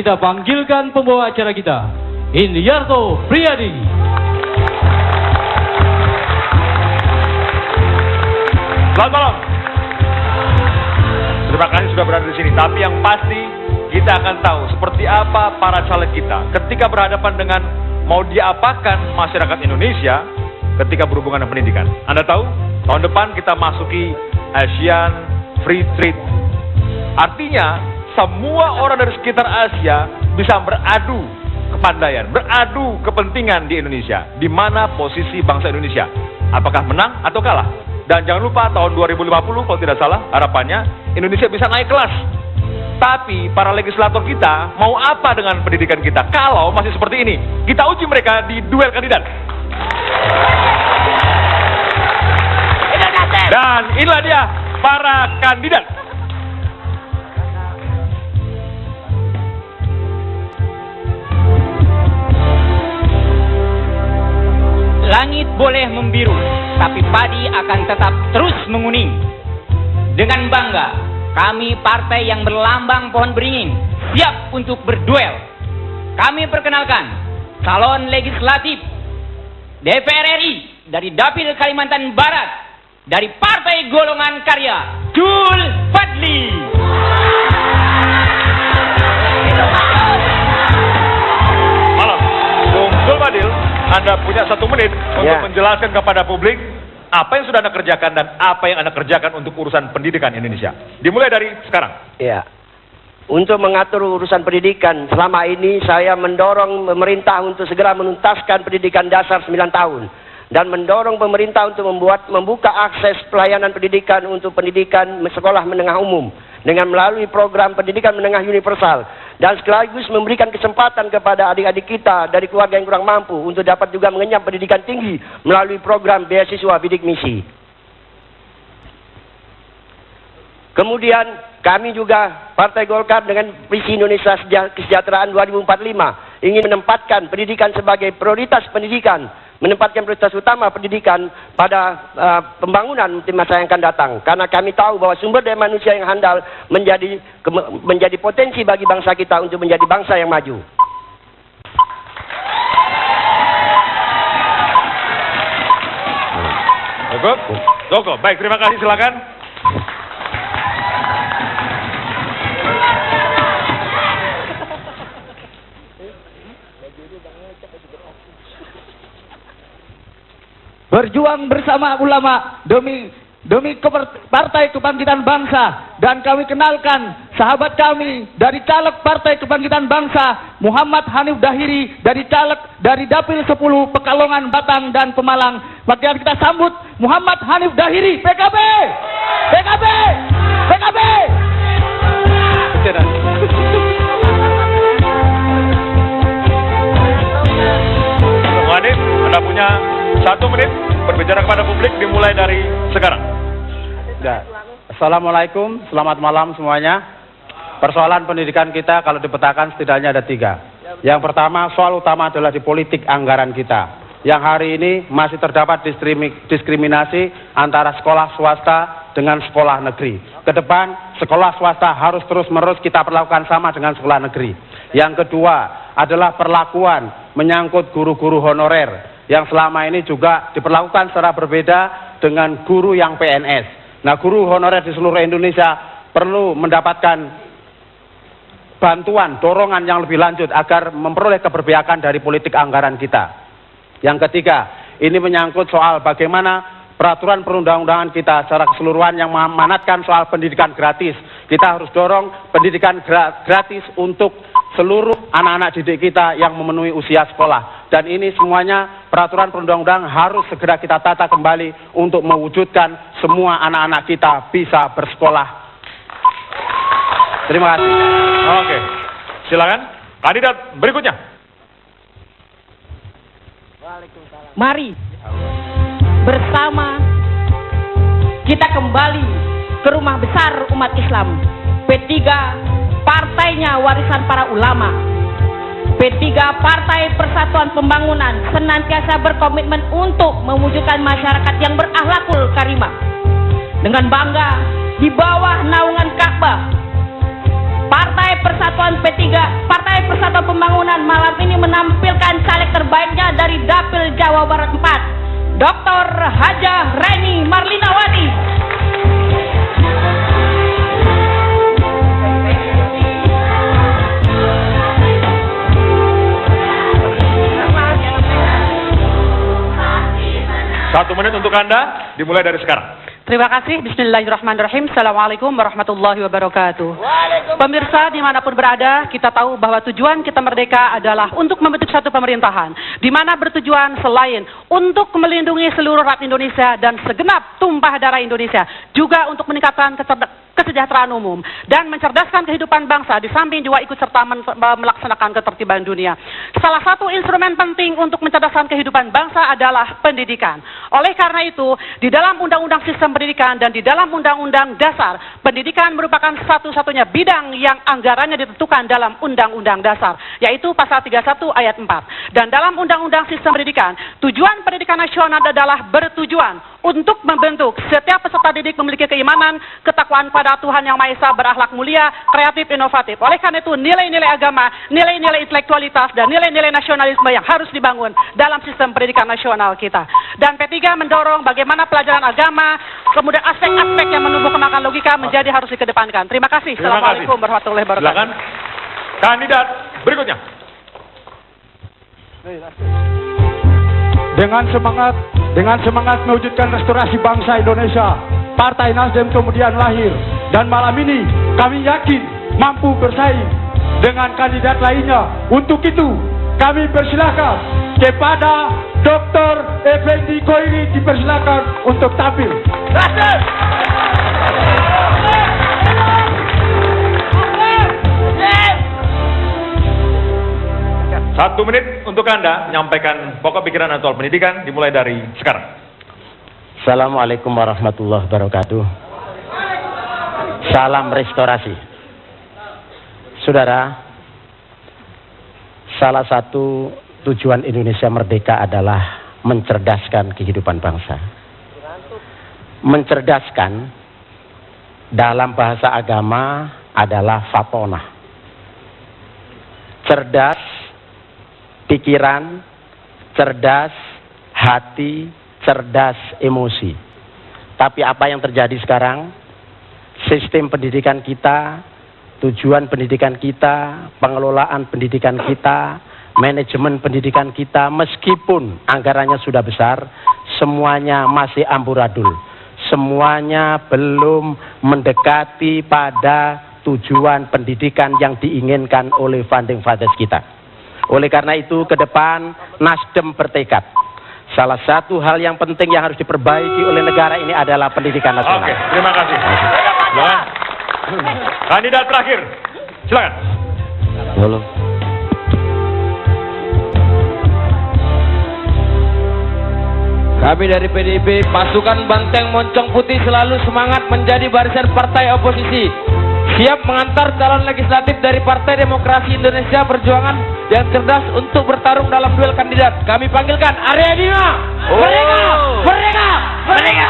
kita panggilkan pembawa acara kita, Indiarto Priyadi. Selamat malam. Terima kasih sudah berada di sini. Tapi yang pasti kita akan tahu seperti apa para caleg kita ketika berhadapan dengan mau diapakan masyarakat Indonesia ketika berhubungan dengan pendidikan. Anda tahu, tahun depan kita masuki Asian Free Trade. Artinya, semua orang dari sekitar Asia bisa beradu kepandaian, beradu kepentingan di Indonesia. Di mana posisi bangsa Indonesia? Apakah menang atau kalah? Dan jangan lupa tahun 2050 kalau tidak salah harapannya Indonesia bisa naik kelas. Tapi para legislator kita mau apa dengan pendidikan kita kalau masih seperti ini? Kita uji mereka di duel kandidat. Dan inilah dia para kandidat. Langit boleh membiru, tapi padi akan tetap terus menguning. Dengan bangga, kami partai yang berlambang pohon beringin siap untuk berduel. Kami perkenalkan calon legislatif DPR RI dari Dapil Kalimantan Barat dari Partai Golongan Karya, Jul Fadli. Malam, Bung Jul Fadil, Anda punya 1 menit untuk menjelaskan kepada publik apa yang sudah Anda kerjakan dan apa yang Anda kerjakan untuk urusan pendidikan Indonesia. Dimulai dari sekarang. Ya, untuk mengatur urusan pendidikan, selama ini saya mendorong pemerintah untuk segera menuntaskan pendidikan dasar 9 tahun. Dan mendorong pemerintah untuk membuka akses pelayanan pendidikan untuk pendidikan sekolah menengah umum. Dengan melalui program pendidikan menengah universal. Dan sekaligus memberikan kesempatan kepada adik-adik kita dari keluarga yang kurang mampu untuk dapat juga mengenyam pendidikan tinggi melalui program beasiswa bidik misi. Kemudian kami juga Partai Golkar dengan visi Indonesia Kesejahteraan 2045 ingin menempatkan pendidikan sebagai prioritas pendidikan, menempatkan prioritas utama pendidikan pada pembangunan di masa yang akan datang. Karena kami tahu bahwa sumber daya manusia yang handal menjadi potensi bagi bangsa kita untuk menjadi bangsa yang maju. Cukup. Baik, terima kasih, silakan. Berjuang bersama ulama demi Partai Kebangkitan Bangsa. Dan kami kenalkan sahabat kami dari caleg Partai Kebangkitan Bangsa, Muhammad Hanif Dahiri dari caleg dari Dapil 10 Pekalongan, Batang dan Pemalang. Maka kita sambut Muhammad Hanif Dahiri, PKB, PKB, PKB. Hanif, Anda punya 1 menit berbicara kepada publik, dimulai dari sekarang. Assalamualaikum, selamat malam semuanya. Persoalan pendidikan kita kalau dipetakan setidaknya ada 3. Yang pertama, soal utama adalah di politik anggaran kita. Yang hari ini masih terdapat diskriminasi antara sekolah swasta dengan sekolah negeri. Kedepan, sekolah swasta harus terus-menerus kita perlakukan sama dengan sekolah negeri. Yang kedua adalah perlakuan menyangkut guru-guru honorer yang selama ini juga diperlakukan secara berbeda dengan guru yang PNS. Nah, guru honorer di seluruh Indonesia perlu mendapatkan bantuan, dorongan yang lebih lanjut agar memperoleh keberpihakan dari politik anggaran kita. Yang ketiga, ini menyangkut soal bagaimana peraturan perundang-undangan kita secara keseluruhan yang mengamanatkan soal pendidikan gratis. Kita harus dorong pendidikan gratis untuk seluruh anak-anak didik kita yang memenuhi usia sekolah. Dan ini semuanya peraturan perundang-undangan harus segera kita tata kembali untuk mewujudkan semua anak-anak kita bisa bersekolah. Terima kasih. Oke, silakan kandidat berikutnya. Mari bersama kita kembali ke rumah besar umat Islam. P3 partainya warisan para ulama. P3 Partai Persatuan Pembangunan senantiasa berkomitmen untuk mewujudkan masyarakat yang berakhlakul karimah. Dengan bangga di bawah naungan Ka'bah Partai Persatuan P3, Partai Persatuan Pembangunan malam ini menampilkan caleg terbaiknya dari Dapil Jawa Barat 4, Dr. Haja Reni Marlinawati. Satu menit untuk Anda, dimulai dari sekarang. Terima kasih. Bismillahirrahmanirrahim. Assalamualaikum warahmatullahi wabarakatuh. Pemirsa dimanapun berada, kita tahu bahwa tujuan kita merdeka adalah untuk membentuk satu pemerintahan, di mana bertujuan selain untuk melindungi seluruh rakyat Indonesia dan segenap tumpah darah Indonesia, juga untuk meningkatkan kesejahteraan umum dan mencerdaskan kehidupan bangsa, di samping juga ikut serta melaksanakan ketertiban dunia. Salah satu instrumen penting untuk mencerdaskan kehidupan bangsa adalah pendidikan. Oleh karena itu, di dalam Undang-Undang Sistem Pendidikan dan di dalam Undang-Undang Dasar, pendidikan merupakan satu-satunya bidang yang anggarannya ditentukan dalam Undang-Undang Dasar, yaitu pasal 31 ayat 4. Dan dalam Undang-Undang Sistem Pendidikan, tujuan pendidikan nasional adalah bertujuan untuk membentuk setiap peserta didik memiliki keimanan, ketakwaan pada Tuhan Yang Maha Esa, berakhlak mulia, kreatif, inovatif. Oleh karena itu, nilai-nilai agama, nilai-nilai intelektualitas, dan nilai-nilai nasionalisme yang harus dibangun dalam sistem pendidikan nasional kita. Dan P3 mendorong bagaimana pelajaran agama, kemudian aspek-aspek yang menumbuh kembangkan logika menjadi harus dikedepankan. Terima kasih. Assalamualaikum warahmatullahi wabarakatuh. Silakan kandidat berikutnya. Dengan semangat mewujudkan restorasi bangsa Indonesia, Partai Nasdem kemudian lahir, dan malam ini kami yakin mampu bersaing dengan kandidat lainnya. Untuk itu kami persilahkan kepada Dr. Effendi Koiri, dipersilakan untuk tampil. Satu menit untuk Anda menyampaikan pokok pikiran soal pendidikan, dimulai dari sekarang. Assalamualaikum warahmatullahi wabarakatuh. Salam restorasi. Saudara, salah satu tujuan Indonesia merdeka adalah mencerdaskan kehidupan bangsa. Mencerdaskan dalam bahasa agama adalah fatonah. Cerdas pikiran, cerdas hati, cerdas emosi. Tapi apa yang terjadi sekarang? Sistem pendidikan kita, tujuan pendidikan kita, pengelolaan pendidikan kita, manajemen pendidikan kita, meskipun anggarannya sudah besar, semuanya masih amburadul. Semuanya belum mendekati pada tujuan pendidikan yang diinginkan oleh founding fathers kita. Oleh karena itu, ke depan Nasdem bertekad. Salah satu hal yang penting yang harus diperbaiki oleh negara ini adalah pendidikan nasional. Oke, terima kasih. Silakan. Kandidat terakhir, silakan. Halo. Kami dari PDIP, pasukan Banteng Moncong Putih, selalu semangat menjadi barisan partai oposisi. Siap mengantar calon legislatif dari Partai Demokrasi Indonesia Perjuangan yang cerdas untuk bertarung dalam duel kandidat. Kami panggilkan Arya Bima. Merdeka! Merdeka! Merdeka!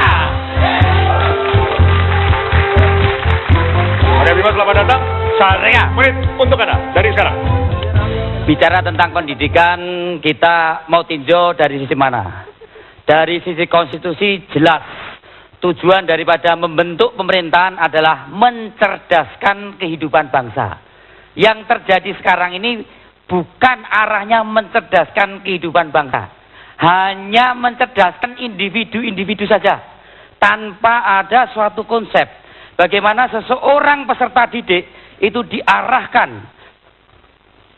Arya Bima, selamat datang. Satu menit untuk Anda dari sekarang. Bicara tentang pendidikan, kita mau tinjau dari sisi mana? Dari sisi konstitusi jelas. Tujuan daripada membentuk pemerintahan adalah mencerdaskan kehidupan bangsa. Yang terjadi sekarang ini bukan arahnya mencerdaskan kehidupan bangsa. Hanya mencerdaskan individu-individu saja. Tanpa ada suatu konsep. Bagaimana seseorang peserta didik itu diarahkan.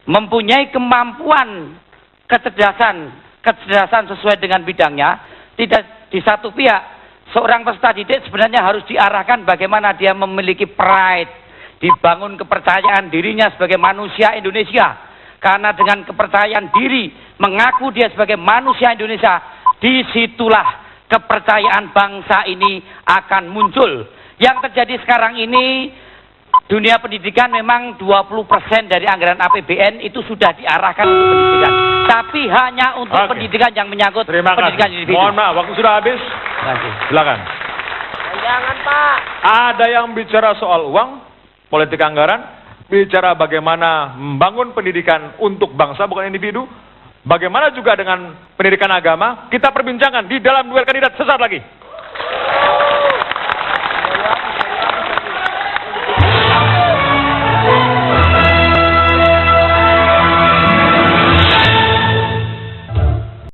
Mempunyai kemampuan kecerdasan sesuai dengan bidangnya. Tidak di satu pihak. Seorang peserta didik sebenarnya harus diarahkan bagaimana dia memiliki pride, dibangun kepercayaan dirinya sebagai manusia Indonesia. Karena dengan kepercayaan diri, mengaku dia sebagai manusia Indonesia, disitulah kepercayaan bangsa ini akan muncul. Yang terjadi sekarang ini, dunia pendidikan memang 20% dari anggaran APBN itu sudah diarahkan untuk pendidikan. Tapi hanya untuk pendidikan yang menyangkut pendidikan individu. Mohon maaf, waktu sudah habis. Silakan. Jangan, Pak. Ada yang bicara soal uang, politik anggaran, bicara bagaimana membangun pendidikan untuk bangsa bukan individu, bagaimana juga dengan pendidikan agama, kita perbincangkan di dalam duel kandidat sesaat lagi.